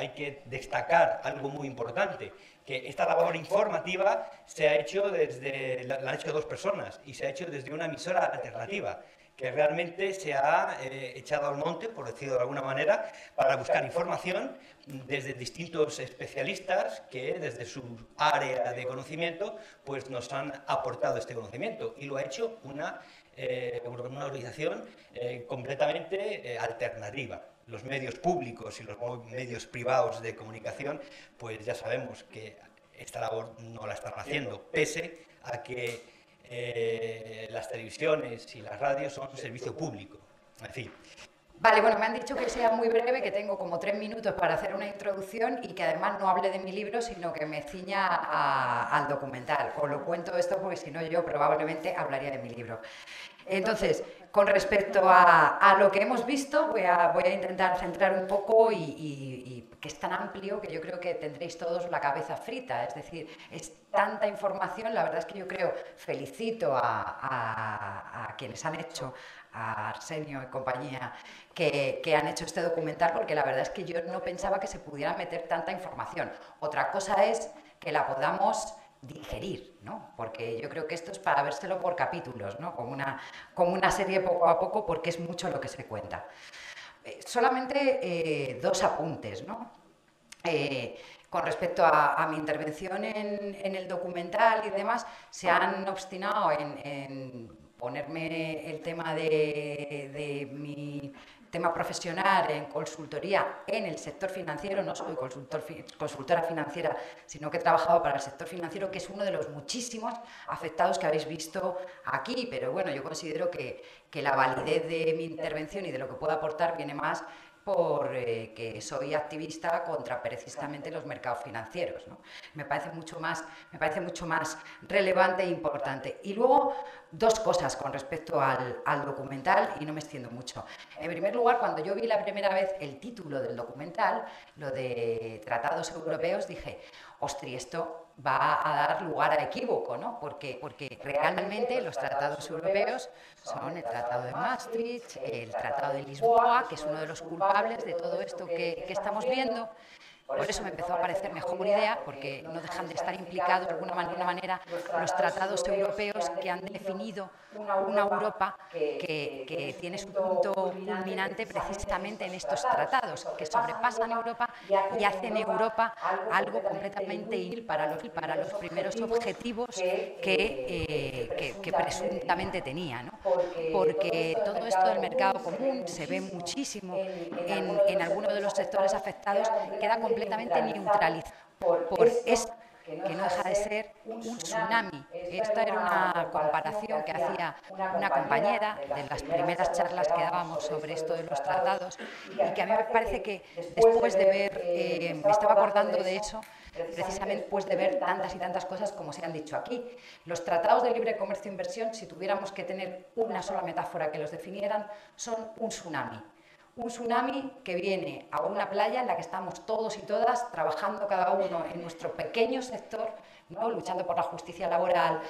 hay que destacar algo muy importante, que esta labor informativa se ha hecho la han hecho dos personas y se ha hecho desde una emisora alternativa que realmente se ha echado al monte, por decirlo de alguna manera, para buscar información desde distintos especialistas que desde su área de conocimiento pues nos han aportado este conocimiento, y lo ha hecho una organización completamente alternativa. Los medios públicos y los medios privados de comunicación, pues ya sabemos que esta labor no la están haciendo, pese a que las televisiones y las radios son un servicio público. En fin. Vale, bueno, me han dicho que sea muy breve, que tengo como 3 minutos para hacer una introducción y que además no hable de mi libro, sino que me ciña al documental. Os lo cuento esto porque si no yo probablemente hablaría de mi libro. Entonces, con respecto a lo que hemos visto, voy a intentar centrar un poco y que es tan amplio que yo creo que tendréis todos la cabeza frita. Es decir, es tanta información, la verdad es que yo creo, felicito a quienes han hecho, a Arsenio y compañía, que han hecho este documental, porque la verdad es que yo no pensaba que se pudiera meter tanta información. Otra cosa es que la podamos digerir, ¿no? Porque yo creo que esto es para vérselo por capítulos, ¿no? Como una serie poco a poco, porque es mucho lo que se cuenta. Solamente 2 apuntes, ¿no? Con respecto a mi intervención en el documental y demás, se han obstinado en ponerme el tema de mi tema profesional en consultoría en el sector financiero. No soy consultora financiera, sino que he trabajado para el sector financiero, que es uno de los muchísimos afectados que habéis visto aquí, pero bueno, yo considero que la validez de mi intervención y de lo que puedo aportar viene más por que soy activista contra precisamente los mercados financieros, ¿no? Me parece mucho más relevante e importante. Y luego, 2 cosas con respecto al documental, y no me extiendo mucho. En primer lugar, cuando yo vi la primera vez el título del documental, lo de tratados europeos, dije, ostras, esto va a dar lugar a equívoco, ¿no? Porque realmente los tratados europeos son el Tratado de Maastricht, el Tratado de Lisboa, que es uno de los culpables de todo esto que estamos viendo. Por eso me empezó a parecer mejor idea, porque no dejan de estar implicados de alguna manera los tratados europeos que han definido una Europa que tiene su punto culminante precisamente en estos tratados, que sobrepasan Europa y hacen Europa algo completamente inútil para los primeros objetivos que presuntamente tenía, ¿no? Porque todo esto del mercado común se ve muchísimo en algunos de los sectores afectados, queda completamente neutralizado por esto, que no deja de ser un tsunami. Esta era una comparación que hacía una compañera de las primeras charlas que dábamos sobre esto de los tratados, y que a mí me parece que después de ver, me estaba acordando de eso, precisamente después de ver tantas y tantas cosas como se han dicho aquí. Los tratados de libre comercio e inversión, si tuviéramos que tener una sola metáfora que los definieran, son un tsunami. Un tsunami que viene a una playa en la que estamos todos y todas trabajando cada uno en nuestro pequeño sector, ¿no? Luchando por la justicia laboral,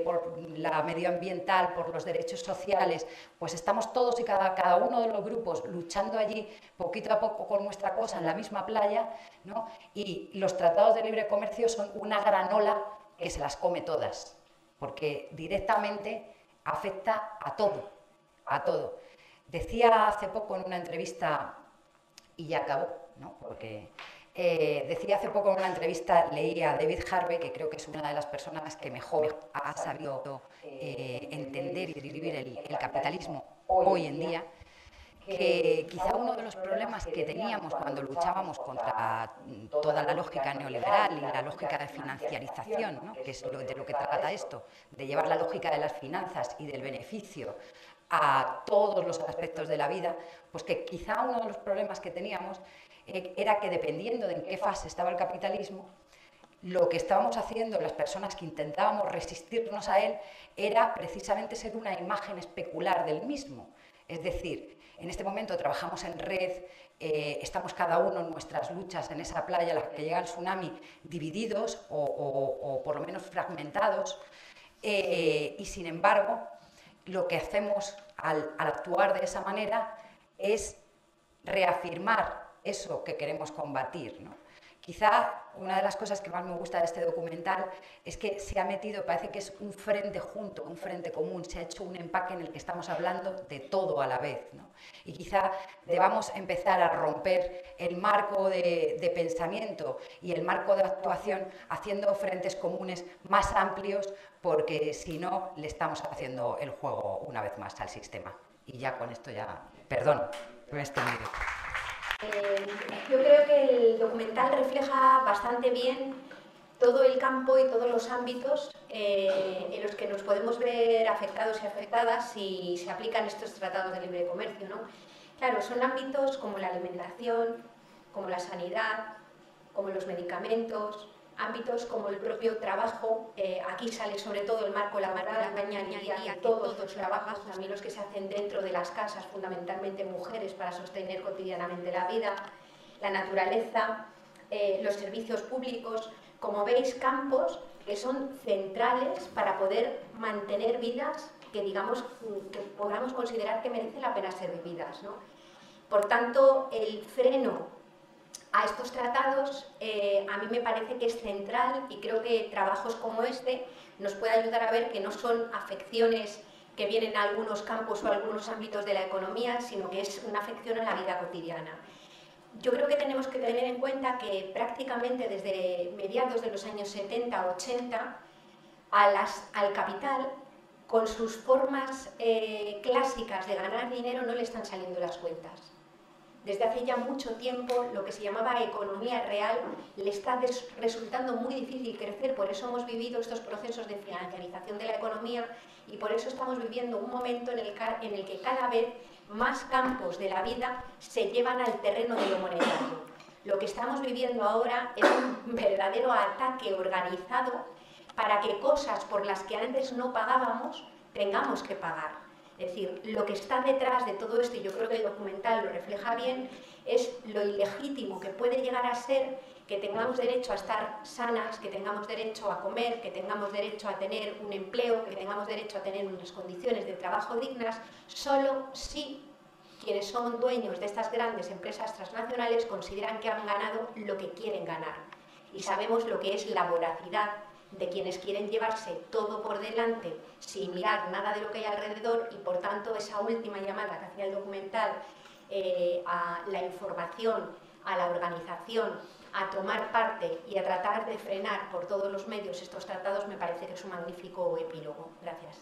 por la medioambiental, por los derechos sociales. Pues estamos todos y cada uno de los grupos luchando allí poquito a poco con nuestra cosa en la misma playa, ¿no? Y los tratados de libre comercio son una granola que se las come todas, porque directamente afecta a todo, a todo. Decía hace poco en una entrevista, y ya acabó, ¿no? Porque decía hace poco en una entrevista, leí a David Harvey, que creo que es una de las personas que mejor ha sabido entender y vivir el capitalismo hoy en día, que quizá uno de los problemas que teníamos cuando luchábamos contra toda la lógica neoliberal y la lógica de financiarización, ¿no? Que es de lo que trata esto, de llevar la lógica de las finanzas y del beneficio a todos los aspectos de la vida, pues que quizá uno de los problemas que teníamos era que, dependiendo de en qué fase estaba el capitalismo, lo que estábamos haciendo, las personas que intentábamos resistirnos a él, era precisamente ser una imagen especular del mismo. Es decir, en este momento trabajamos en red, estamos cada uno en nuestras luchas en esa playa a la que llega el tsunami, divididos o por lo menos fragmentados, y sin embargo, lo que hacemos al actuar de esa manera es reafirmar eso que queremos combatir, ¿no? Quizá una de las cosas que más me gusta de este documental es que se ha metido, parece que es un frente junto, un frente común, se ha hecho un empaque en el que estamos hablando de todo a la vez, ¿no? Y quizá debamos empezar a romper el marco de pensamiento y el marco de actuación haciendo frentes comunes más amplios, porque si no le estamos haciendo el juego una vez más al sistema. Y ya con esto ya, perdón, me he extendido. Yo creo que el documental refleja bastante bien todo el campo y todos los ámbitos en los que nos podemos ver afectados y afectadas si se aplican estos tratados de libre comercio, ¿no? Claro, son ámbitos como la alimentación, como la sanidad, como los medicamentos, ámbitos como el propio trabajo. Aquí sale sobre todo el marco laboral, la cañería, todos los trabajos, también los que se hacen dentro de las casas, fundamentalmente mujeres, para sostener cotidianamente la vida, la naturaleza, los servicios públicos. Como veis, campos que son centrales para poder mantener vidas que, digamos, que podamos considerar que merecen la pena ser vividas, ¿no? Por tanto, el freno a estos tratados a mí me parece que es central, y creo que trabajos como este nos puede ayudar a ver que no son afecciones que vienen a algunos campos o a algunos ámbitos de la economía, sino que es una afección a la vida cotidiana. Yo creo que tenemos que tener en cuenta que prácticamente desde mediados de los años 70-80 al capital, con sus formas clásicas de ganar dinero, no le están saliendo las cuentas. Desde hace ya mucho tiempo, lo que se llamaba economía real le está resultando muy difícil crecer. Por eso hemos vivido estos procesos de financiarización de la economía, y por eso estamos viviendo un momento en el que cada vez más campos de la vida se llevan al terreno de lo monetario. Lo que estamos viviendo ahora es un verdadero ataque organizado para que cosas por las que antes no pagábamos tengamos que pagar. Es decir, lo que está detrás de todo esto, y yo creo que el documental lo refleja bien, es lo ilegítimo que puede llegar a ser que tengamos derecho a estar sanas, que tengamos derecho a comer, que tengamos derecho a tener un empleo, que tengamos derecho a tener unas condiciones de trabajo dignas, solo si quienes son dueños de estas grandes empresas transnacionales consideran que han ganado lo que quieren ganar. Y sabemos lo que es la voracidad de quienes quieren llevarse todo por delante sin mirar nada de lo que hay alrededor, y por tanto esa última llamada que hacía el documental a la información, a la organización, a tomar parte y a tratar de frenar por todos los medios estos tratados, me parece que es un magnífico epílogo. Gracias.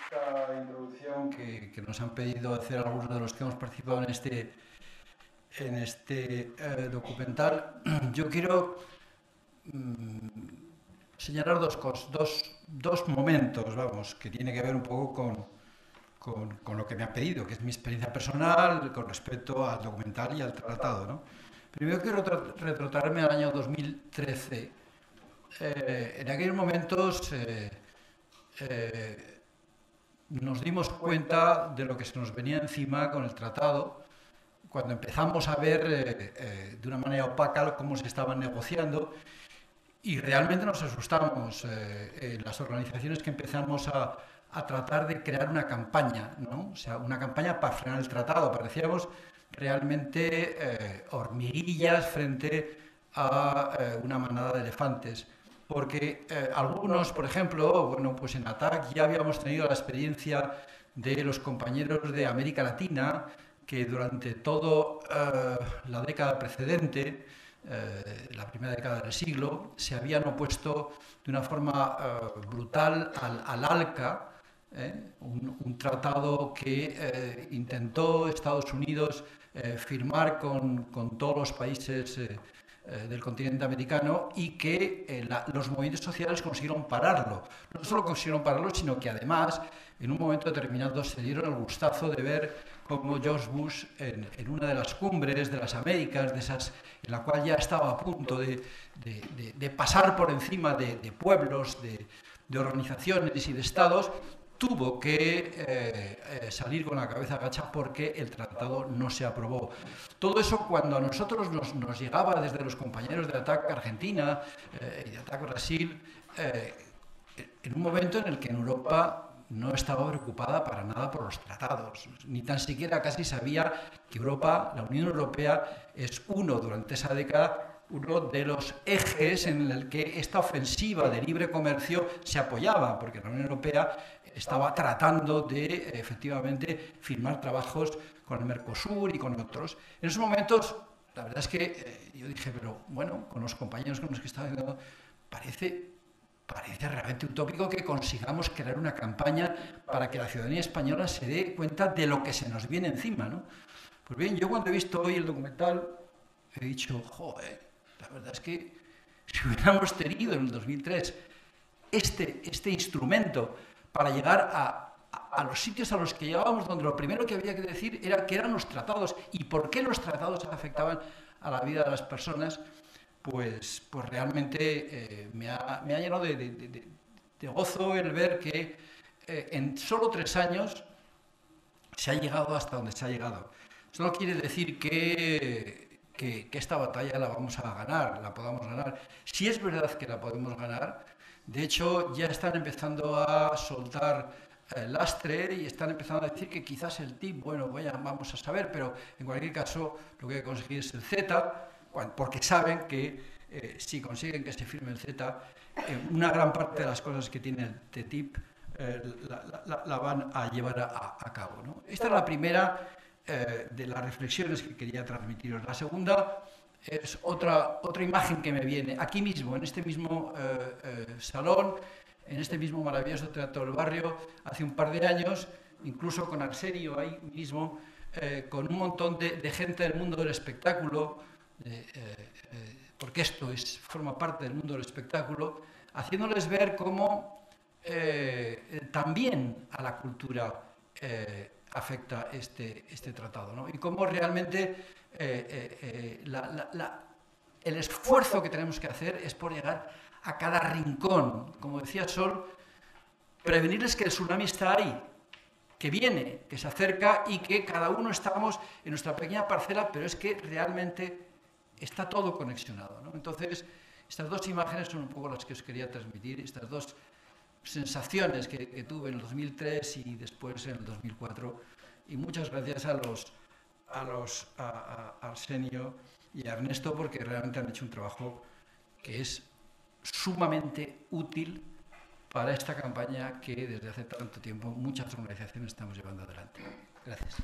Esta introducción que nos han pedido hacer algunos de los que hemos participado en este documental, yo quiero señalar dos momentos, vamos, que tiene que ver un poco con lo que me han pedido, que es mi experiencia personal con respecto al documental y al tratado, ¿no? Primero quiero retrotraerme al año 2013. En aquellos momentos nos dimos cuenta de lo que se nos venía encima con el tratado, cuando empezamos a ver de una manera opaca cómo se estaban negociando, y realmente nos asustamos las organizaciones que empezamos a tratar de crear una campaña, ¿no? O sea, una campaña para frenar el tratado. Parecíamos realmente hormiguillas frente a una manada de elefantes. Porque algunos, por ejemplo, bueno, pues en ATAC ya habíamos tenido la experiencia de los compañeros de América Latina, que durante toda la década precedente, la primera década del siglo, se habían opuesto de una forma brutal al ALCA, un tratado que intentó Estados Unidos firmar con todos los países del continente americano, y que los movimientos sociales consiguieron pararlo. No solo consiguieron pararlo, sino que además, en un momento determinado, se dieron el gustazo de ver cómo George Bush, en una de las cumbres de las Américas, en la cual ya estaba a punto de pasar por encima de pueblos, de organizaciones y de estados, tuvo que salir con la cabeza agacha porque el tratado no se aprobó. Todo eso, cuando a nosotros nos llegaba desde los compañeros de ATAC Argentina y de ATAC Brasil, en un momento en el que en Europa no estaba preocupada para nada por los tratados, ni tan siquiera casi sabía que Europa, la Unión Europea, es durante esa década, uno de los ejes en el que esta ofensiva de libre comercio se apoyaba, porque la Unión Europea estaba tratando de, efectivamente, firmar trabajos con el Mercosur y con otros. En esos momentos, la verdad es que yo dije, pero bueno, con los compañeros con los que estaba hablando, parece realmente utópico que consigamos crear una campaña para que la ciudadanía española se dé cuenta de lo que se nos viene encima, ¿no? Pues bien, yo cuando he visto hoy el documental he dicho, joder, la verdad es que si hubiéramos tenido en el 2003 este instrumento para llegar a los sitios a los que llegábamos, donde lo primero que había que decir era que eran los tratados y por qué los tratados afectaban a la vida de las personas, pues realmente me ha llenado de gozo el ver que en solo 3 años se ha llegado hasta donde se ha llegado. Eso no quiere decir que esta batalla la vamos a ganar, la podamos ganar. Sí es verdad que la podemos ganar. De hecho, ya están empezando a soltar lastre y están empezando a decir que quizás el TIP, bueno, vamos a saber, pero en cualquier caso lo que hay que conseguir es el Z, porque saben que si consiguen que se firme el Z, una gran parte de las cosas que tiene el TTIP la van a llevar a cabo, ¿no? Esta es la primera de las reflexiones que quería transmitiros. La segunda es otra imagen que me viene aquí mismo, en este mismo salón, en este mismo maravilloso Teatro del Barrio, hace un par de años, incluso con Arsenio ahí mismo, con un montón de gente del mundo del espectáculo, porque esto forma parte del mundo del espectáculo, haciéndoles ver cómo también a la cultura afecta este tratado, ¿no? Y cómo realmente el esfuerzo que tenemos que hacer es por llegar a cada rincón. Como decía Sol, prevenirles que el tsunami está ahí, que viene, que se acerca y que cada uno estamos en nuestra pequeña parcela, pero es que realmente está todo conexionado, ¿no? Entonces, estas dos imágenes son un poco las que os quería transmitir, estas dos sensaciones que tuve en el 2003 y después en el 2004. Y muchas gracias a Arsenio y a Ernesto, porque realmente han hecho un trabajo que es sumamente útil para esta campaña que desde hace tanto tiempo muchas organizaciones estamos llevando adelante. Gracias.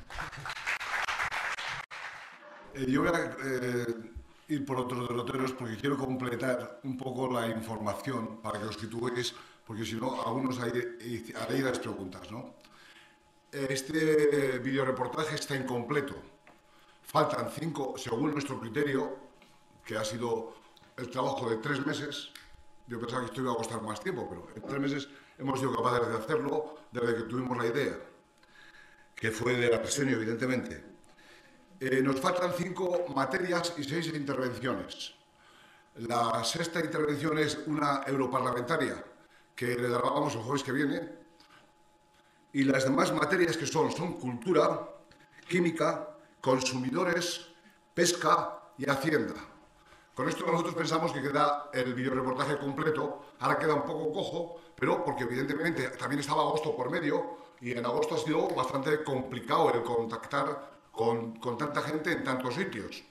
Yo voy a ir por otros derroteros porque quiero completar un poco la información para que os situéis, porque si no, algunos haréis las preguntas, ¿no? Este videoreportaje está incompleto. Faltan 5, según nuestro criterio, que ha sido el trabajo de 3 meses. Yo pensaba que esto iba a costar más tiempo, pero en 3 meses hemos sido capaces de hacerlo desde que tuvimos la idea, que fue de Arsenio, evidentemente. Nos faltan 5 materias y 6 intervenciones. La 6ª intervención es una europarlamentaria, que le grabamos el jueves que viene, y las demás materias que son cultura, química, consumidores, pesca y hacienda. Con esto nosotros pensamos que queda el videoreportaje completo. Ahora queda un poco cojo, pero porque evidentemente también estaba agosto por medio y en agosto ha sido bastante complicado el contactar con tanta gente en tantos sitios.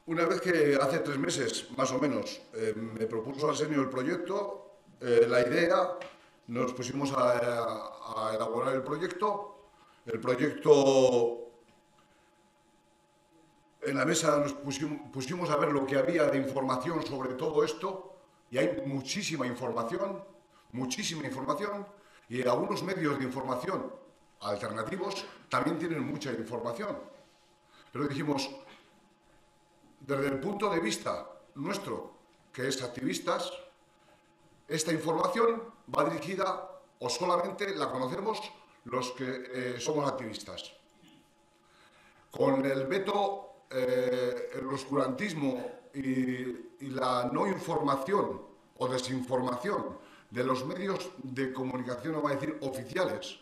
Una vez que hace 3 meses, más o menos, me propuso Arsenio el proyecto, la idea, nos pusimos a elaborar el proyecto. El proyecto, en la mesa nos pusimos a ver lo que había de información sobre todo esto, y hay muchísima información, y algunos medios de información alternativos también tienen mucha información. Pero dijimos, desde el punto de vista nuestro, que es activistas, esta información va dirigida o solamente la conocemos los que somos activistas. Con el veto, el oscurantismo y la no información o desinformación de los medios de comunicación, no va a decir oficiales,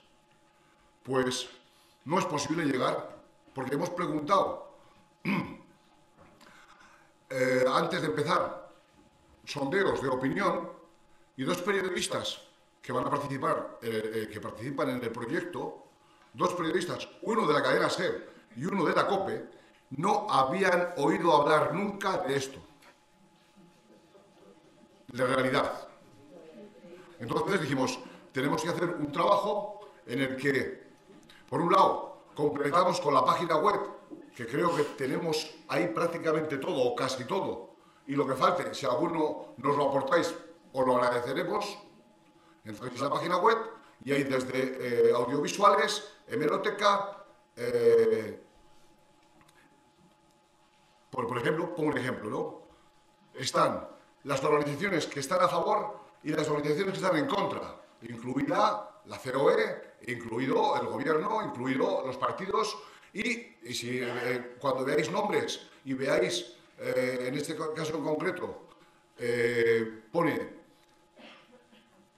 pues no es posible llegar, porque hemos preguntado antes de empezar sondeos de opinión y 2 periodistas que van a participar, que participan en el proyecto, 2 periodistas, uno de la cadena SER y uno de la COPE, no habían oído hablar nunca de esto, de realidad. Entonces dijimos, tenemos que hacer un trabajo en el que, por un lado, completamos con la página web, que creo que tenemos ahí prácticamente todo, o casi todo, y lo que falte, si alguno nos lo aportáis, os lo agradeceremos. Entráis en la página web y hay desde audiovisuales, hemeroteca, por ejemplo, pongo un ejemplo, ¿no? Están las organizaciones que están a favor y las organizaciones que están en contra, incluida la COE, incluido el gobierno, incluido los partidos, y si cuando veáis nombres y veáis, en este caso en concreto, pone...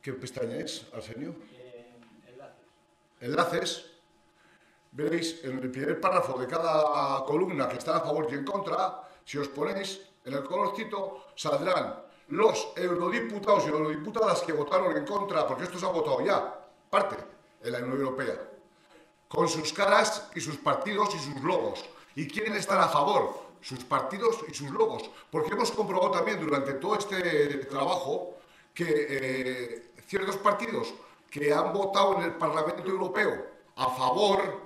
¿Qué pestaña es, Arsenio? Enlaces. Veréis en el primer párrafo de cada columna que está a favor y en contra, si os ponéis en el colorcito, saldrán los eurodiputados y eurodiputadas que votaron en contra, porque esto se ha votado ya, parte en la Unión Europea, con sus caras y sus partidos y sus logos. ¿Y quiénes están a favor? Sus partidos y sus logos. Porque hemos comprobado también durante todo este trabajo que ciertos partidos que han votado en el Parlamento Europeo a favor,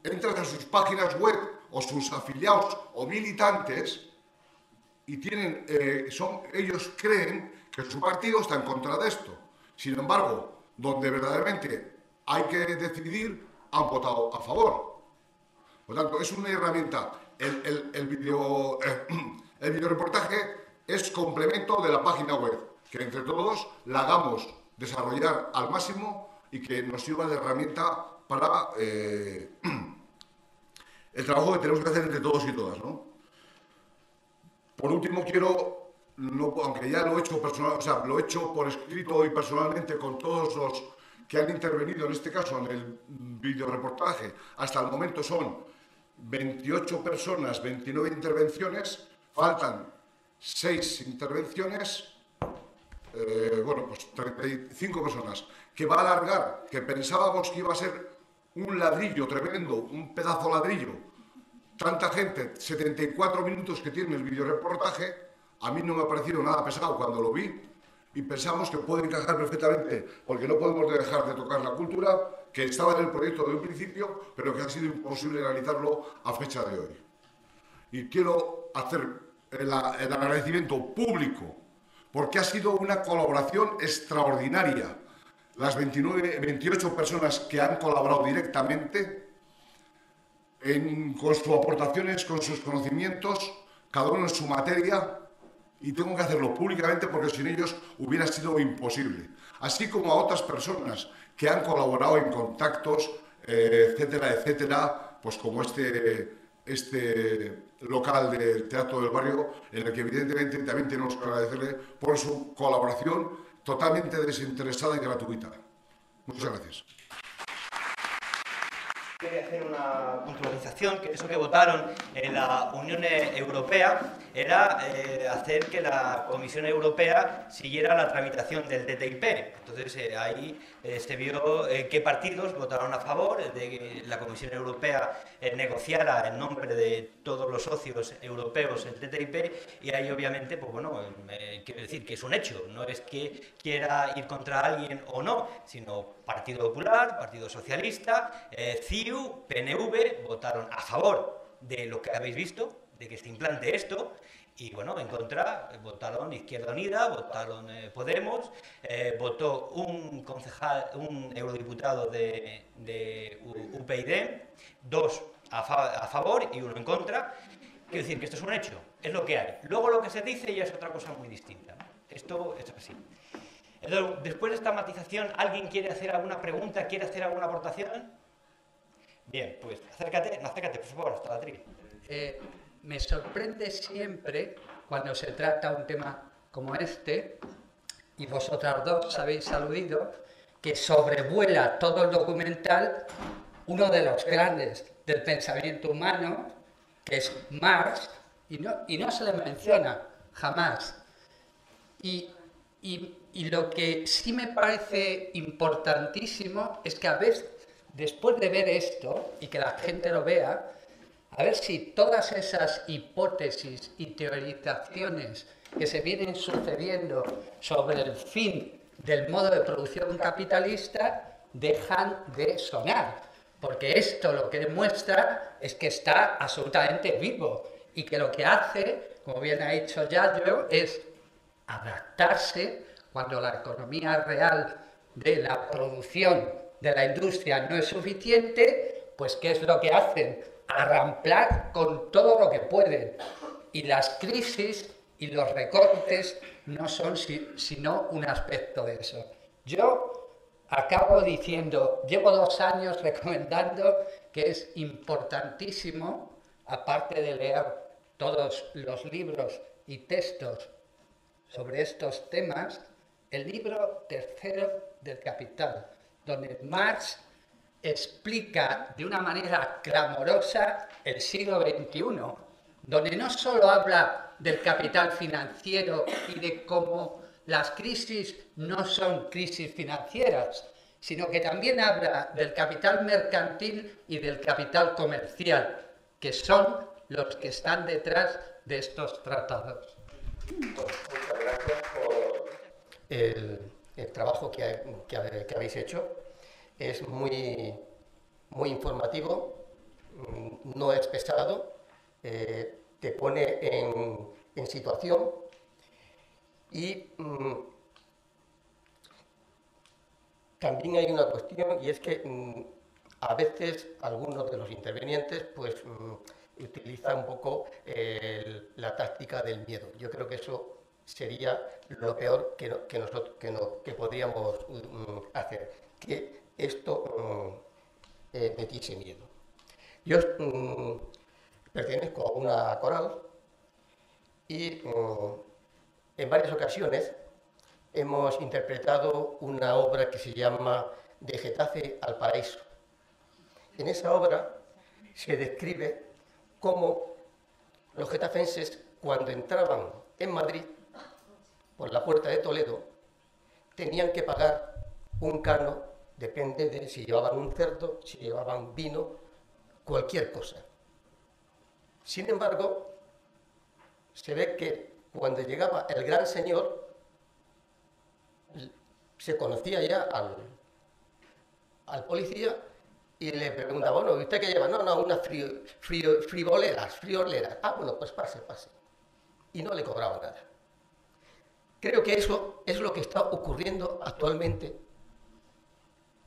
entran a sus páginas web o sus afiliados o militantes y tienen, ellos creen que su partido está en contra de esto. Sin embargo, donde verdaderamente hay que decidir, han votado a favor. Por tanto, es una herramienta. El videoreportaje es complemento de la página web, que entre todos la hagamos desarrollar al máximo y que nos sirva de herramienta para el trabajo que tenemos que hacer entre todos y todas, ¿no? Por último, quiero, aunque ya lo he hecho personal, o sea, lo he hecho por escrito y personalmente con todos los que han intervenido en este caso en el videoreportaje, hasta el momento son 28 personas, 29 intervenciones, faltan 6 intervenciones. Bueno, pues 35 personas, que va a alargar, que pensábamos que iba a ser un ladrillo tremendo, un pedazo ladrillo, tanta gente, 74 minutos que tiene el videoreportaje, a mí no me ha parecido nada pesado cuando lo vi, y pensamos que puede encajar perfectamente, porque no podemos dejar de tocar la cultura, que estaba en el proyecto de un principio, pero que ha sido imposible realizarlo a fecha de hoy. Y quiero hacer el agradecimiento público, porque ha sido una colaboración extraordinaria. Las 28 personas que han colaborado directamente con sus aportaciones, con sus conocimientos, cada uno en su materia, y tengo que hacerlo públicamente porque sin ellos hubiera sido imposible. Así como a otras personas que han colaborado en contactos, etcétera, etcétera, pues como este local del Teatro del Barrio, en el que evidentemente también tenemos que agradecerle por su colaboración totalmente desinteresada y gratuita. Muchas gracias. Quiero hacer una puntualización, que eso que votaron en la Unión Europea era hacer que la Comisión Europea siguiera la tramitación del TTIP. Entonces ahí se vio qué partidos votaron a favor de que la Comisión Europea negociara en nombre de todos los socios europeos el TTIP, y ahí obviamente, pues bueno, quiero decir que es un hecho, no es que quiera ir contra alguien o no, sino Partido Popular, Partido Socialista, CIU, PNV votaron a favor de lo que habéis visto, de que se implante esto, y bueno, en contra votaron Izquierda Unida, votaron Podemos, votó un concejal, un eurodiputado de UPyD, 2 a favor y 1 en contra. Quiero decir que esto es un hecho, es lo que hay. Luego lo que se dice ya es otra cosa muy distinta. Esto es así. Entonces, después de esta matización, ¿alguien quiere hacer alguna pregunta? ¿Quiere hacer alguna aportación? Bien, pues acércate, por favor, hasta la atril. Me sorprende siempre cuando se trata un tema como este, y vosotras dos habéis aludido, que sobrevuela todo el documental uno de los grandes del pensamiento humano, que es Marx, y no se le menciona jamás. Y lo que sí me parece importantísimo es que a veces, después de ver esto y que la gente lo vea, a ver si todas esas hipótesis y teorizaciones que se vienen sucediendo sobre el fin del modo de producción capitalista dejan de sonar. Porque esto lo que demuestra es que está absolutamente vivo y que lo que hace, como bien ha dicho Yayo, es adaptarse cuando la economía real de la producción de la industria no es suficiente, pues ¿qué es lo que hacen? Arramplar con todo lo que pueden. Y las crisis y los recortes no son sino un aspecto de eso. Yo acabo diciendo, llevo 2 años recomendando que es importantísimo, aparte de leer todos los libros y textos sobre estos temas, el libro tercero del Capital, donde Marx explica de una manera clamorosa el siglo XXI, donde no solo habla del capital financiero y de cómo las crisis no son crisis financieras, sino que también habla del capital mercantil y del capital comercial, que son los que están detrás de estos tratados. Muchas gracias por el trabajo que habéis hecho. Es muy informativo, no es pesado, te pone en situación y también hay una cuestión, y es que a veces algunos de los intervinientes pues utilizan un poco la táctica del miedo. Yo creo que eso sería lo peor que podríamos hacer, que esto metiese miedo. Yo pertenezco a una coral y en varias ocasiones hemos interpretado una obra que se llama De Getafe al Paraíso. En esa obra se describe cómo los getafenses, cuando entraban en Madrid, por la puerta de Toledo, tenían que pagar un cano, depende de si llevaban un cerdo, si llevaban vino, cualquier cosa. Sin embargo, se ve que cuando llegaba el gran señor, se conocía ya al policía y le preguntaba, bueno, ¿y usted qué lleva? No, unas frigoleras. Ah, bueno, pues pase. Y no le cobraba nada. Creo que eso es lo que está ocurriendo actualmente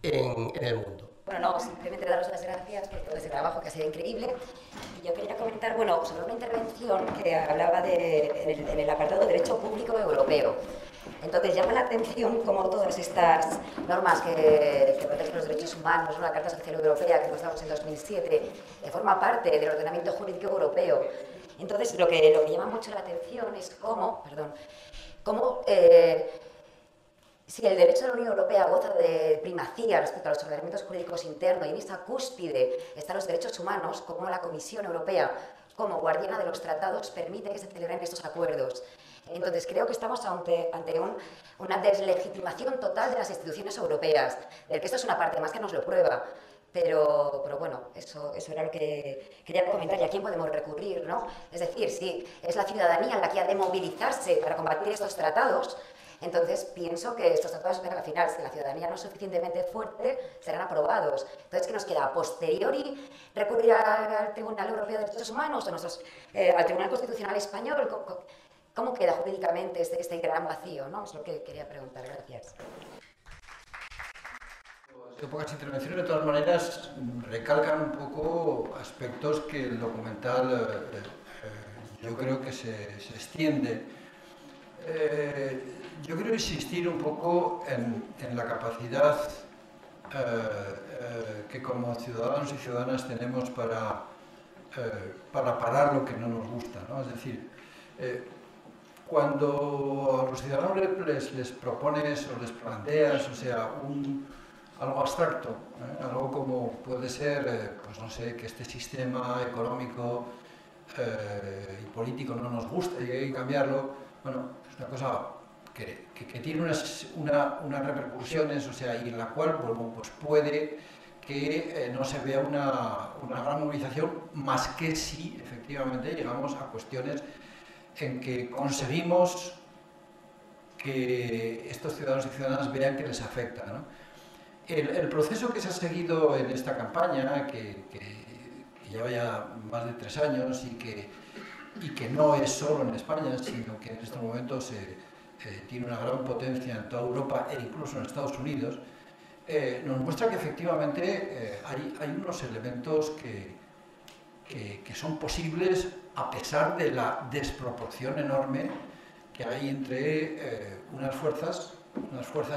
en el mundo. Bueno, no, simplemente daros las gracias por todo ese trabajo que ha sido increíble. Y yo quería comentar, bueno, sobre una intervención que hablaba en el apartado de Derecho Público Europeo. Entonces llama la atención cómo todas estas normas que protegen los derechos humanos, la Carta Social Europea que constamos en 2007, que forma parte del ordenamiento jurídico europeo. Entonces lo que llama mucho la atención es cómo si el derecho de la Unión Europea goza de primacía respecto a los ordenamientos jurídicos internos y en esta cúspide están los derechos humanos, como la Comisión Europea, como guardiana de los tratados, permite que se celebren estos acuerdos. Entonces, creo que estamos ante una deslegitimación total de las instituciones europeas, del que esto es una parte más que nos lo prueba. Pero bueno, eso era lo que quería comentar. ¿Y a quién podemos recurrir, no? Es decir, si es la ciudadanía la que ha de movilizarse para combatir estos tratados, entonces pienso que estos tratados, al final, si la ciudadanía no es suficientemente fuerte, serán aprobados. Entonces, ¿qué nos queda? ¿A posteriori recurrir al Tribunal Europeo de Derechos Humanos o al Tribunal Constitucional Español? ¿Cómo queda jurídicamente este gran vacío, no? Es lo que quería preguntar. Gracias. Pocas intervenciones, de todas maneras, recalcan un poco aspectos que el documental yo creo que se extiende. Yo quiero insistir un poco en la capacidad que como ciudadanos y ciudadanas tenemos para parar lo que no nos gusta, ¿no? Es decir, cuando a los ciudadanos les propones o les planteas, o sea, algo abstracto, algo como puede ser, pues no sé, que este sistema económico y político no nos gusta y hay que cambiarlo, bueno, es una cosa que tiene unas repercusiones, o sea, y en la cual pues puede que no se vea una gran movilización, más que si efectivamente llegamos a cuestiones en que conseguimos que estos ciudadanos y ciudadanas vean que les afecta, ¿no? El proceso que se ha seguido en esta campaña, que lleva ya más de 3 años y que no es solo en España, sino que en estos momentos tiene una gran potencia en toda Europa e incluso en Estados Unidos, nos muestra que efectivamente hay unos elementos que son posibles a pesar de la desproporción enorme que hay entre unas fuerzas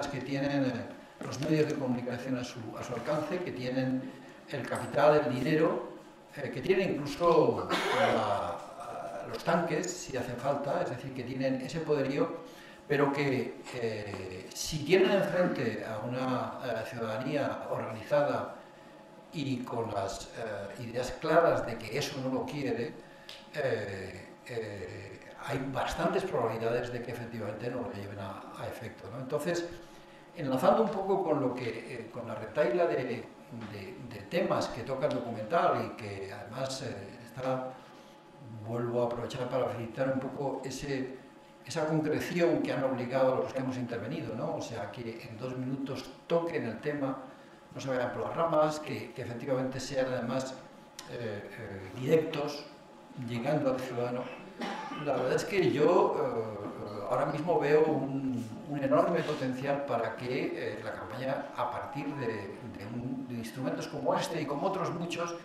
que tienen los medios de comunicación a su alcance, que tienen el capital, el dinero, que tienen incluso los tanques, si hace falta, es decir, que tienen ese poderío, pero que si tienen enfrente a una ciudadanía organizada y con las ideas claras de que eso no lo quiere, hay bastantes probabilidades de que efectivamente no lo lleven a efecto, ¿no? Entonces, enlazando un poco con la retahíla de temas que toca el documental y que además vuelvo a aprovechar para felicitar un poco esa concreción que han obligado a los que hemos intervenido, ¿no? O sea, que en 2 minutos toquen el tema, no se vayan por las ramas, que efectivamente sean además directos, llegando al ciudadano. La verdad es que yo ahora mismo veo un enorme potencial para que la campaña, a partir de instrumentos como este y como otros muchos,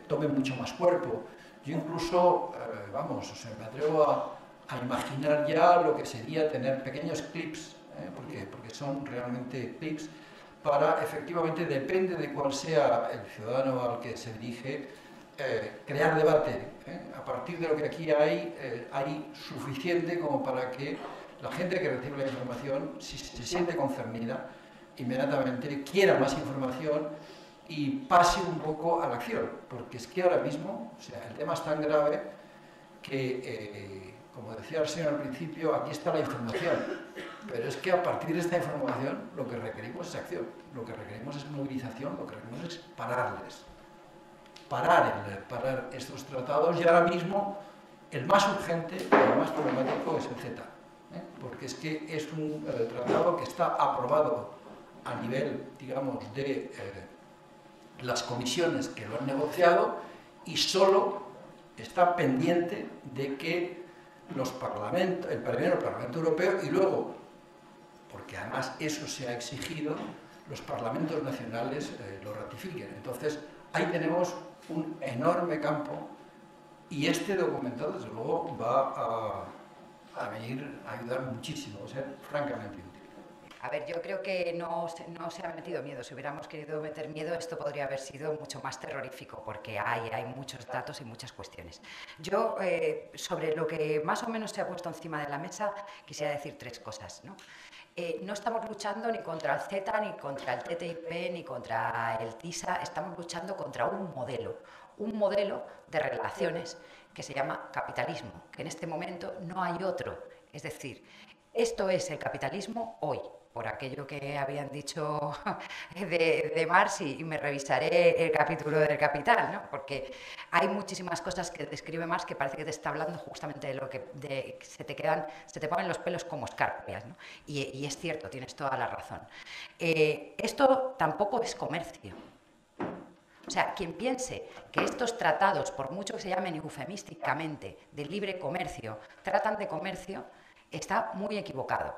tome mucho más cuerpo. Yo incluso, me atrevo a imaginar ya lo que sería tener pequeños clips, porque son realmente clips, para efectivamente, depende de cuál sea el ciudadano al que se dirige, crear debate. A partir de lo que aquí hay suficiente como para que la gente que recibe la información, si se siente concernida, inmediatamente quiera más información y pase un poco a la acción, porque es que ahora mismo, o sea, el tema es tan grave que, como decía el señor al principio, aquí está la información, pero es que a partir de esta información lo que requerimos es acción, lo que requerimos es movilización, lo que requerimos es parar estos tratados, y ahora mismo el más urgente, el más problemático es el CETA, porque es que es un tratado que está aprobado a nivel, digamos, de las comisiones que lo han negociado, y solo está pendiente de que primero el Parlamento Europeo y luego, porque además eso se ha exigido, los parlamentos nacionales lo ratifiquen. Entonces, ahí tenemos un enorme campo, y este documental, desde luego, va a venir a ayudar muchísimo, a ser francamente útil. A ver, yo creo que no se ha metido miedo. Si hubiéramos querido meter miedo, esto podría haber sido mucho más terrorífico, porque hay muchos datos y muchas cuestiones. Yo, sobre lo que más o menos se ha puesto encima de la mesa, quisiera decir 3 cosas, ¿no? No estamos luchando ni contra el CETA, ni contra el TTIP, ni contra el TISA. Estamos luchando contra un modelo de relaciones que se llama capitalismo, que en este momento no hay otro. Es decir, esto es el capitalismo hoy, por aquello que habían dicho de Marx, y me revisaré el capítulo del Capital, ¿no? Porque hay muchísimas cosas que describe Marx que parece que te está hablando justamente de lo que se te ponen los pelos como escarpias, ¿no? Y es cierto, tienes toda la razón. Esto tampoco es comercio. O sea, quien piense que estos tratados, por mucho que se llamen eufemísticamente de libre comercio, tratan de comercio, está muy equivocado.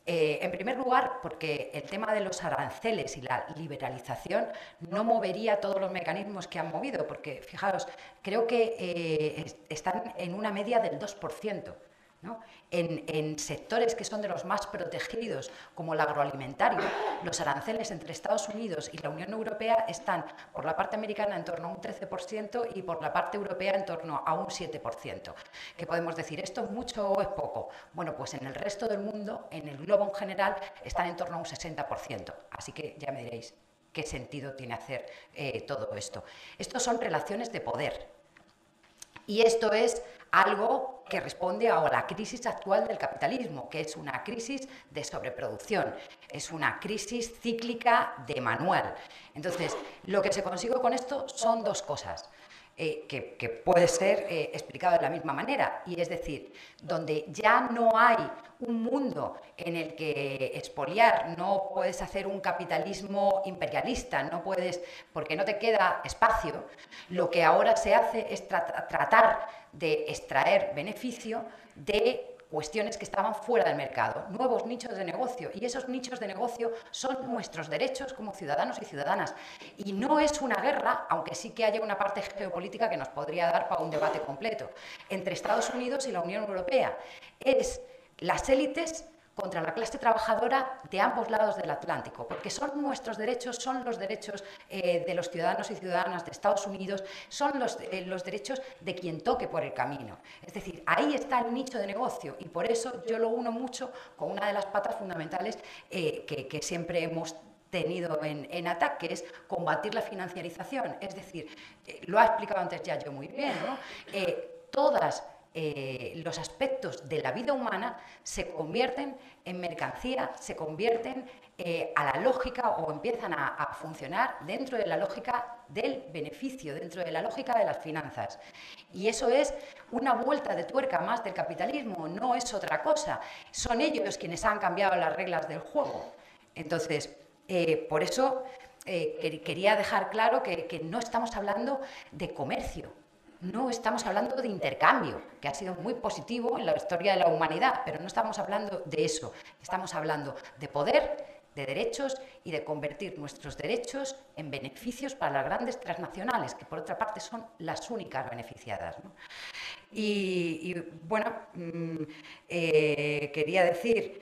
En primer lugar, porque el tema de los aranceles y la liberalización no movería todos los mecanismos que han movido, porque, fijaros, creo que están en una media del 2%. ¿No? En sectores que son de los más protegidos, como el agroalimentario, los aranceles entre Estados Unidos y la Unión Europea están, por la parte americana, en torno a un 13% y por la parte europea en torno a un 7%. ¿Qué podemos decir? ¿Esto es mucho o es poco? Bueno, pues en el resto del mundo, en el globo en general, están en torno a un 60%. Así que ya me diréis qué sentido tiene hacer todo esto. Estos son relaciones de poder. Y esto es algo que responde a la crisis actual del capitalismo, que es una crisis de sobreproducción, es una crisis cíclica de manual. Entonces, lo que se consigue con esto son dos cosas. Que puede ser explicado de la misma manera, y es decir, donde ya no hay un mundo en el que expoliar, no puedes hacer un capitalismo imperialista, no puedes, porque no te queda espacio, lo que ahora se hace es tratar de extraer beneficio de cuestiones que estaban fuera del mercado, nuevos nichos de negocio, y esos nichos de negocio son nuestros derechos como ciudadanos y ciudadanas. Y no es una guerra, aunque sí que haya una parte geopolítica que nos podría dar para un debate completo, entre Estados Unidos y la Unión Europea. Es las élites contra la clase trabajadora de ambos lados del Atlántico, porque son nuestros derechos, son los derechos de los ciudadanos y ciudadanas de Estados Unidos, son los derechos de quien toque por el camino. Es decir, ahí está el nicho de negocio, y por eso yo lo uno mucho con una de las patas fundamentales que siempre hemos tenido en ATAC, que es combatir la financiarización. Es decir, lo ha explicado antes ya yo muy bien, ¿no? Todas los aspectos de la vida humana se convierten en mercancía, se convierten a la lógica o empiezan a funcionar dentro de la lógica del beneficio, dentro de la lógica de las finanzas. Y eso es una vuelta de tuerca más del capitalismo, no es otra cosa. Son ellos quienes han cambiado las reglas del juego. Entonces, por eso quería dejar claro que no estamos hablando de comercio. No estamos hablando de intercambio, que ha sido muy positivo en la historia de la humanidad, pero no estamos hablando de eso. Estamos hablando de poder, de derechos y de convertir nuestros derechos en beneficios para las grandes transnacionales, que por otra parte son las únicas beneficiadas, ¿no? Y bueno, quería decir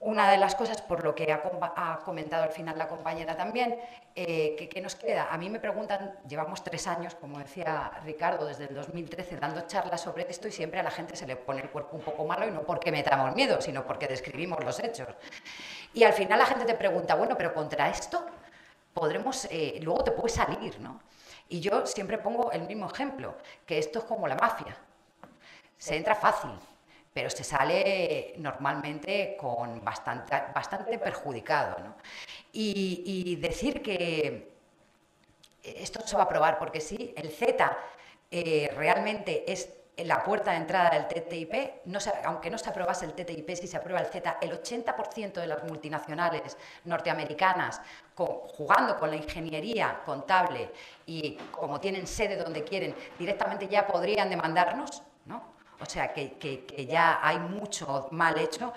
una de las cosas, por lo que ha comentado al final la compañera también, que nos queda. A mí me preguntan, llevamos 3 años, como decía Ricardo, desde el 2013 dando charlas sobre esto, y siempre a la gente se le pone el cuerpo un poco malo, y no porque metamos miedo, sino porque describimos los hechos. Y al final la gente te pregunta, bueno, pero contra esto podremos, luego te puede salir, ¿no? Y yo siempre pongo el mismo ejemplo, que esto es como la mafia. Se entra fácil, pero se sale normalmente con bastante perjudicado, ¿no? Y decir que esto se va a aprobar porque sí, el CETA realmente es la puerta de entrada del TTIP. Aunque no se aprobase el TTIP, si se aprueba el CETA, el 80% de las multinacionales norteamericanas, jugando con la ingeniería contable y como tienen sede donde quieren, directamente ya podrían demandarnos, ¿no? O sea, que ya hay mucho mal hecho,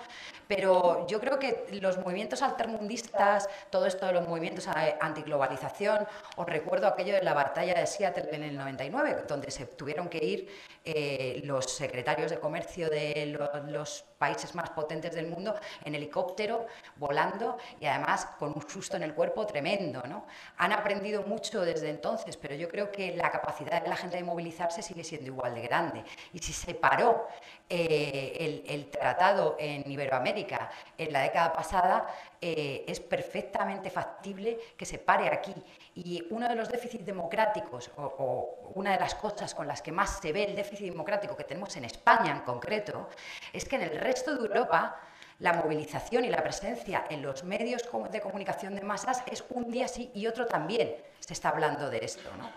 pero yo creo que los movimientos altermundistas, todo esto de los movimientos antiglobalización, os recuerdo aquello de la batalla de Seattle en el 99, donde se tuvieron que ir los secretarios de comercio de los países más potentes del mundo en helicóptero, volando, y además con un susto en el cuerpo tremendo, ¿no? Han aprendido mucho desde entonces, pero yo creo que la capacidad de la gente de movilizarse sigue siendo igual de grande. Y si se paró el tratado en Iberoamérica en la década pasada, es perfectamente factible que se pare aquí. Y uno de los déficits democráticos, o una de las cosas con las que más se ve el déficit democrático que tenemos en España en concreto, es que en el resto de Europa la movilización y la presencia en los medios de comunicación de masas es un día sí y otro también. Se está hablando de esto, ¿no?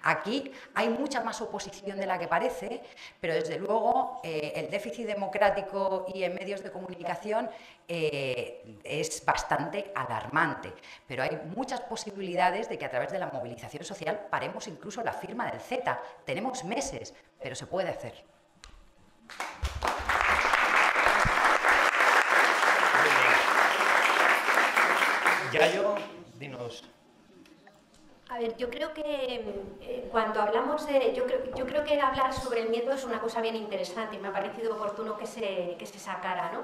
Aquí hay mucha más oposición de la que parece, pero desde luego el déficit democrático y en medios de comunicación es bastante alarmante. Pero hay muchas posibilidades de que a través de la movilización social paremos incluso la firma del CETA. Tenemos meses, pero se puede hacer. Yayo, dinos. A ver, yo creo que cuando hablamos de... Yo creo que hablar sobre el miedo es una cosa bien interesante y me ha parecido oportuno que se sacara, ¿no?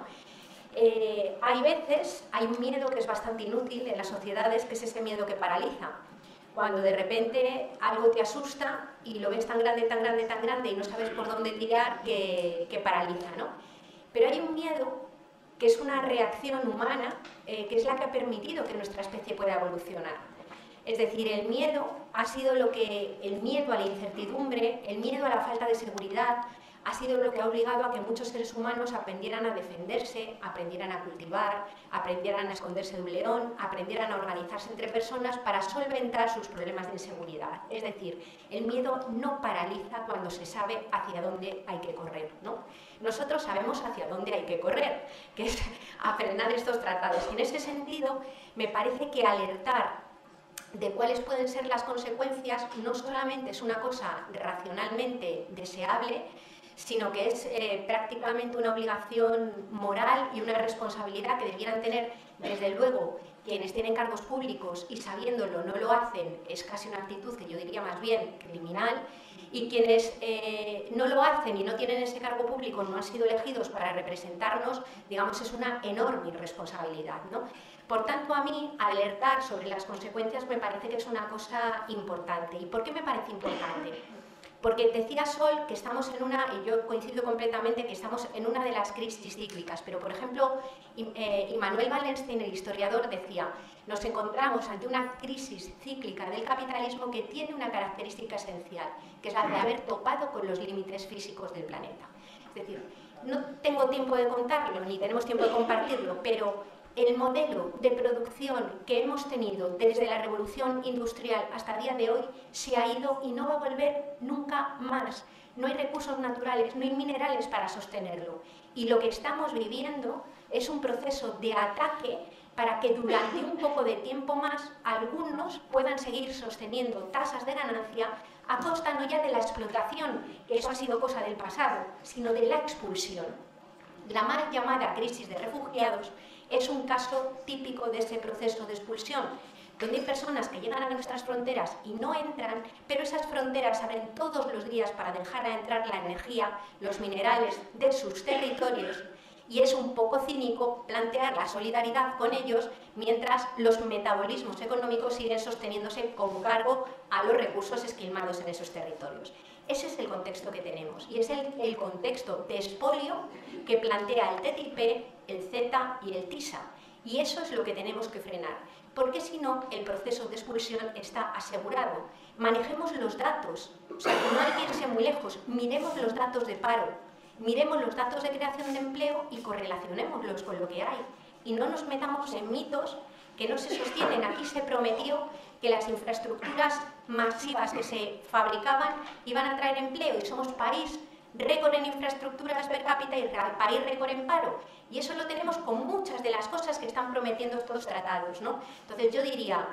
Hay un miedo que es bastante inútil en las sociedades, que es ese miedo que paraliza. Cuando de repente algo te asusta y lo ves tan grande, tan grande, tan grande y no sabes por dónde tirar, que paraliza, ¿no? Pero hay un miedo que es una reacción humana, que es la que ha permitido que nuestra especie pueda evolucionar. Es decir, el miedo ha sido el miedo a la incertidumbre, el miedo a la falta de seguridad, ha sido lo que ha obligado a que muchos seres humanos aprendieran a defenderse, aprendieran a cultivar, aprendieran a esconderse de un león, aprendieran a organizarse entre personas para solventar sus problemas de inseguridad. Es decir, el miedo no paraliza cuando se sabe hacia dónde hay que correr, ¿no? Nosotros sabemos hacia dónde hay que correr, que es a frenar estos tratados. Y en ese sentido, me parece que alertar de cuáles pueden ser las consecuencias no solamente es una cosa racionalmente deseable, sino que es prácticamente una obligación moral y una responsabilidad que debieran tener, desde luego, quienes tienen cargos públicos y sabiéndolo no lo hacen, es casi una actitud que yo diría más bien criminal, y quienes no lo hacen y no tienen ese cargo público, no han sido elegidos para representarnos, digamos, es una enorme irresponsabilidad, ¿no? Por tanto, a mí, alertar sobre las consecuencias me parece que es una cosa importante. ¿Y por qué me parece importante? Porque decía Sol que estamos en una, y yo coincido completamente, que estamos en una de las crisis cíclicas, pero por ejemplo, Immanuel Wallenstein, el historiador, decía, nos encontramos ante una crisis cíclica del capitalismo que tiene una característica esencial, que es la de haber topado con los límites físicos del planeta. Es decir, no tengo tiempo de contarlo, ni tenemos tiempo de compartirlo, pero el modelo de producción que hemos tenido desde la revolución industrial hasta el día de hoy se ha ido y no va a volver nunca más. No hay recursos naturales, no hay minerales para sostenerlo. Y lo que estamos viviendo es un proceso de ataque para que durante un poco de tiempo más algunos puedan seguir sosteniendo tasas de ganancia a costa no ya de la explotación, que eso ha sido cosa del pasado, sino de la expulsión. La mal llamada crisis de refugiados es un caso típico de ese proceso de expulsión, donde hay personas que llegan a nuestras fronteras y no entran, pero esas fronteras abren todos los días para dejar entrar la energía, los minerales de sus territorios, y es un poco cínico plantear la solidaridad con ellos mientras los metabolismos económicos siguen sosteniéndose con cargo a los recursos esquilmados en esos territorios. Ese es el contexto que tenemos y es el contexto de expolio que plantea el TTIP, el CETA y el TISA. Y eso es lo que tenemos que frenar, porque si no, el proceso de expulsión está asegurado. Manejemos los datos, o sea, no hay que irse muy lejos, miremos los datos de paro, miremos los datos de creación de empleo y correlacionémoslos con lo que hay. Y no nos metamos en mitos que no se sostienen. Aquí se prometió que las infraestructuras masivas que se fabricaban iban a traer empleo y somos país récord en infraestructuras per cápita y país récord en paro. Y eso lo tenemos con muchas de las cosas que están prometiendo estos tratados, ¿no? Entonces yo diría,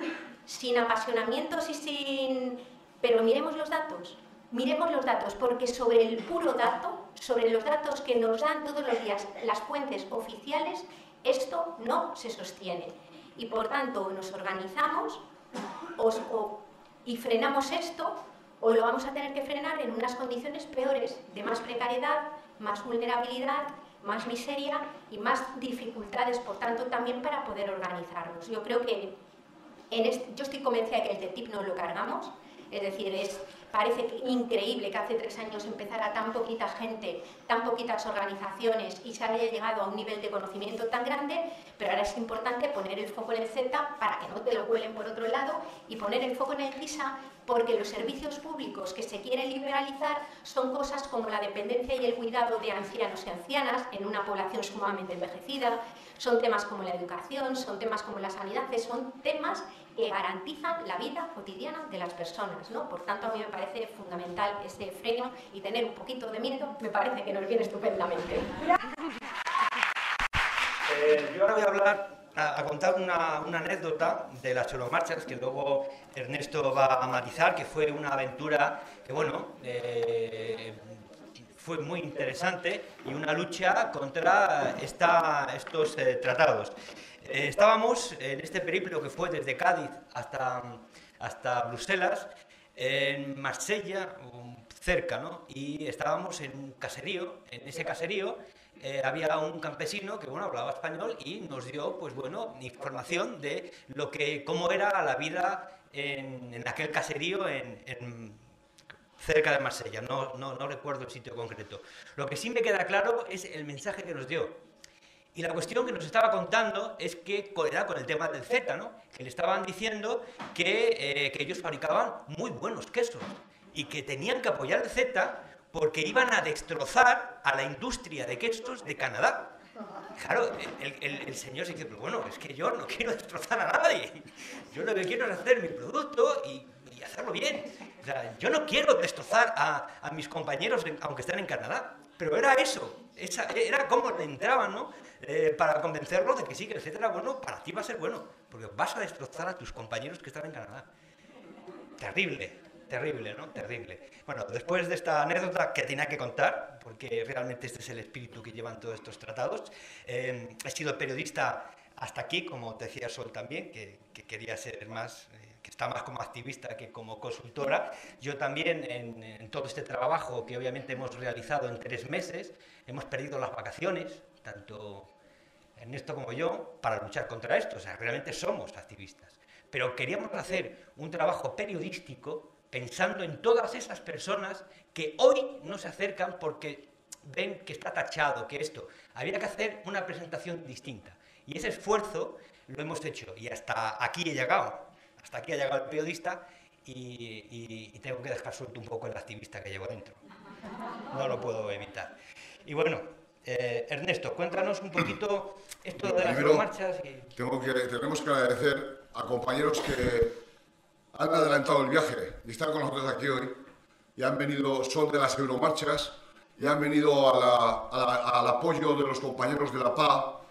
sin apasionamientos y sin... Pero miremos los datos, porque sobre el puro dato, sobre los datos que nos dan todos los días las fuentes oficiales, esto no se sostiene. Y por tanto, nos organizamos y frenamos esto, o lo vamos a tener que frenar en unas condiciones peores, de más precariedad, más vulnerabilidad, más miseria y más dificultades, por tanto, también para poder organizarnos. Yo creo que yo estoy convencida de que el TTIP no lo cargamos, es decir, parece increíble que hace 3 años empezara tan poquita gente, tan poquitas organizaciones y se haya llegado a un nivel de conocimiento tan grande, pero ahora es importante poner el foco en el CETA para que no te lo cuelen por otro lado y poner el foco en el TISA porque los servicios públicos que se quieren liberalizar son cosas como la dependencia y el cuidado de ancianos y ancianas en una población sumamente envejecida, son temas como la educación, son temas como la sanidad, son temas que garantizan la vida cotidiana de las personas, ¿no? Por tanto, a mí me parece fundamental ese freno y tener un poquito de miedo, me parece que nos viene estupendamente. Yo ahora voy a hablar, a contar una anécdota de las Solomarchas, que luego Ernesto va a matizar, que fue una aventura que, bueno, fue muy interesante y una lucha contra estos tratados. Estábamos en este periplo que fue desde Cádiz hasta Bruselas, en Marsella, cerca, ¿no? Y estábamos en un caserío. En ese caserío había un campesino que, bueno, hablaba español y nos dio, pues bueno, información de cómo era la vida en aquel caserío cerca de Marsella. No recuerdo el sitio concreto. Lo que sí me queda claro es el mensaje que nos dio. Y la cuestión que nos estaba contando es que era con el tema del CETA, ¿no? Que le estaban diciendo que ellos fabricaban muy buenos quesos y que tenían que apoyar el CETA porque iban a destrozar a la industria de quesos de Canadá. Claro, el señor se dice, pero bueno, es que yo no quiero destrozar a nadie. Yo lo que quiero es hacer mi producto y hacerlo bien. O sea, yo no quiero destrozar a mis compañeros, aunque estén en Canadá. Pero era eso, era como le entraban, ¿no? Para convencerlos de que sí, que etcétera, bueno, para ti va a ser bueno, porque vas a destrozar a tus compañeros que están en Canadá. Terrible. Terrible, ¿no? Terrible. Bueno, después de esta anécdota que tenía que contar, porque realmente este es el espíritu que llevan todos estos tratados, he sido periodista hasta aquí, como decía Sol también, que quería ser más, que está más como activista que como consultora. Yo también, en todo este trabajo que obviamente hemos realizado en 3 meses, hemos perdido las vacaciones, tanto Ernesto como yo, para luchar contra esto. O sea, realmente somos activistas. Pero queríamos hacer un trabajo periodístico pensando en todas esas personas que hoy no se acercan porque ven que está tachado, que esto. Había que hacer una presentación distinta. Y ese esfuerzo lo hemos hecho. Y hasta aquí he llegado. Hasta aquí ha llegado el periodista y tengo que dejar suelto un poco el activista que llevo dentro. No lo puedo evitar. Y bueno, Ernesto, cuéntanos un poquito esto de las marchas. Tenemos que agradecer a compañeros que han adelantado el viaje y están con nosotros aquí hoy y han venido, son de las Euromarchas y han venido al apoyo de los compañeros de la PA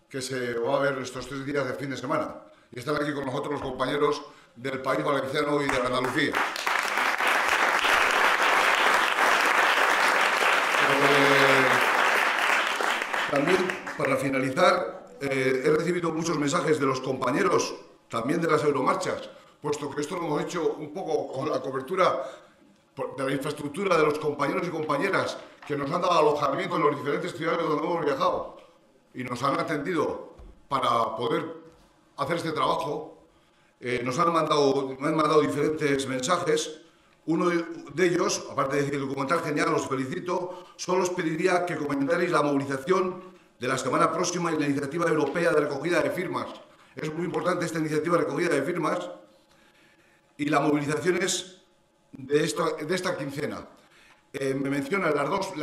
que se va a ver estos 3 días de fin de semana. Y están aquí con nosotros los compañeros del País Valenciano y de Andalucía. También, para finalizar, he recibido muchos mensajes de los compañeros, también de las Euromarchas, puesto que esto lo hemos hecho un poco con la cobertura de la infraestructura de los compañeros y compañeras que nos han dado alojamiento en las diferentes ciudades donde hemos viajado y nos han atendido para poder hacer este trabajo. Me han mandado diferentes mensajes. Uno de ellos, aparte de decir el documental genial, os felicito, solo os pediría que comentarais la movilización de la semana próxima y la iniciativa europea de recogida de firmas. Es muy importante esta iniciativa de recogida de firmas y las movilizaciones de esta quincena. Me mencionan las dos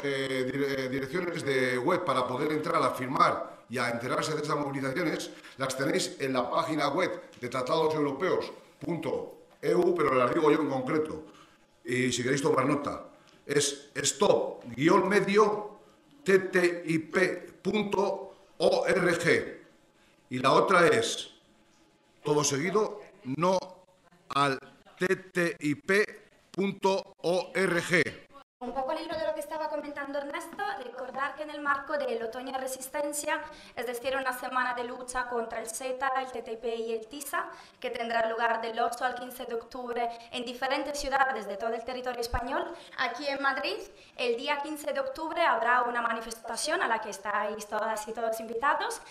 direcciones de web para poder entrar a firmar y a enterarse de estas movilizaciones. Las tenéis en la página web de tratadoseuropeos.eu, pero las digo yo en concreto. Y si queréis tomar nota, es stop-medio-ttip.org. Y la otra es, todo seguido, no al ttip.org. Un poco al hilo de lo que estaba comentando Ernesto, recordar que en el marco del Otoño de Resistencia, es decir, una semana de lucha contra el CETA, el TTIP y el TISA, que tendrá lugar del 8 al 15 de octubre en diferentes ciudades de todo el territorio español, aquí en Madrid, el día 15 de octubre habrá una manifestación a la que estáis todas y todos invitados,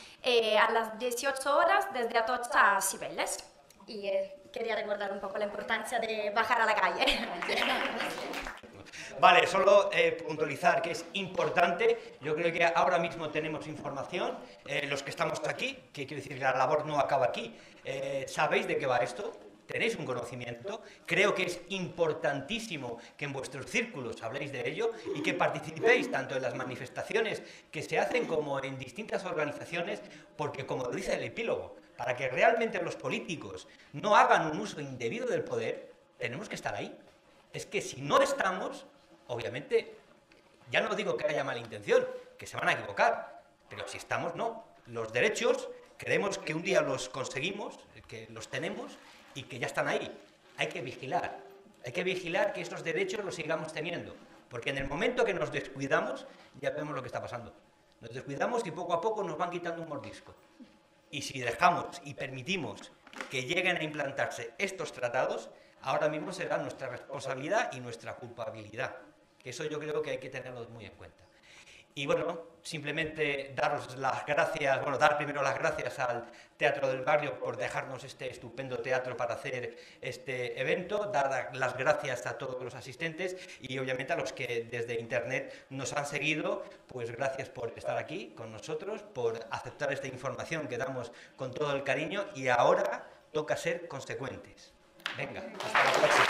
a las 18 horas desde Atocha a Cibeles. Y quería recordar un poco la importancia de bajar a la calle. Vale, solo puntualizar que es importante. Yo creo que ahora mismo tenemos información, los que estamos aquí, que quiero decir, la labor no acaba aquí. ¿Sabéis de qué va esto? ¿Tenéis un conocimiento? Creo que es importantísimo que en vuestros círculos habléis de ello y que participéis tanto en las manifestaciones que se hacen como en distintas organizaciones, porque como dice el epílogo, para que realmente los políticos no hagan un uso indebido del poder, tenemos que estar ahí. Es que si no estamos, obviamente, ya no digo que haya mala intención, que se van a equivocar, pero si estamos, no. Los derechos, creemos que un día los conseguimos, que los tenemos y que ya están ahí. Hay que vigilar que esos derechos los sigamos teniendo, porque en el momento que nos descuidamos, ya vemos lo que está pasando. Nos descuidamos y poco a poco nos van quitando un mordisco. Y si dejamos y permitimos que lleguen a implantarse estos tratados, ahora mismo será nuestra responsabilidad y nuestra culpabilidad. Que eso yo creo que hay que tenerlo muy en cuenta. Y bueno, simplemente daros las gracias, dar primero las gracias al Teatro del Barrio por dejarnos este estupendo teatro para hacer este evento, dar las gracias a todos los asistentes y obviamente a los que desde internet nos han seguido, pues gracias por estar aquí con nosotros, por aceptar esta información que damos con todo el cariño y ahora toca ser consecuentes. Venga, hasta la próxima.